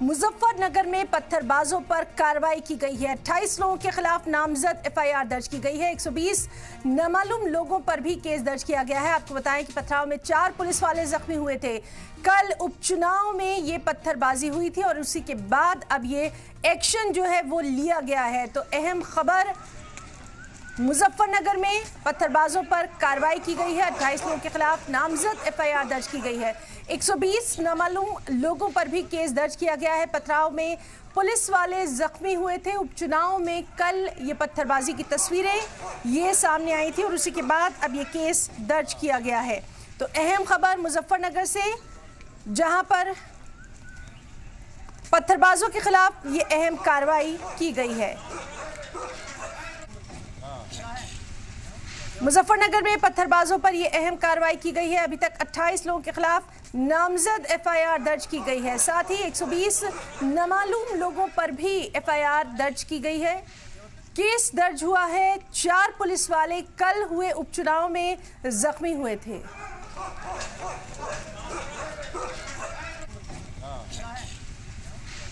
मुजफ्फरनगर में पत्थरबाजों पर कार्रवाई की गई है। 28 लोगों के खिलाफ नामजद एफआईआर दर्ज की गई है। 120 नामालूम लोगों पर भी केस दर्ज किया गया है। आपको बताएं कि पथराव में 4 पुलिस वाले जख्मी हुए थे। कल उपचुनाव में ये पत्थरबाजी हुई थी और उसी के बाद अब ये एक्शन जो है वो लिया गया है। तो अहम खबर, मुजफ्फरनगर में पत्थरबाजों पर कार्रवाई की गई है। 28 लोगों के खिलाफ नामजद एफआईआर दर्ज की गई है। 120 नामालूम लोगों पर भी केस दर्ज किया गया है। पथराव में पुलिस वाले जख्मी हुए थे। उपचुनाव में कल ये पत्थरबाजी की तस्वीरें ये सामने आई थी और उसी के बाद अब ये केस दर्ज किया गया है। तो अहम खबर मुजफ्फरनगर से, जहां पर पत्थरबाजों के खिलाफ ये अहम कार्रवाई की गई है। मुजफ्फरनगर में पत्थरबाजों पर यह अहम कार्रवाई की गई है। अभी तक 28 लोगों के खिलाफ नामजद एफआईआर दर्ज की गई है। साथ ही 120 नामालूम लोगों पर भी एफआईआर दर्ज की गई है। केस दर्ज हुआ है। 4 पुलिस वाले कल हुए उपचुनाव में जख्मी हुए थे।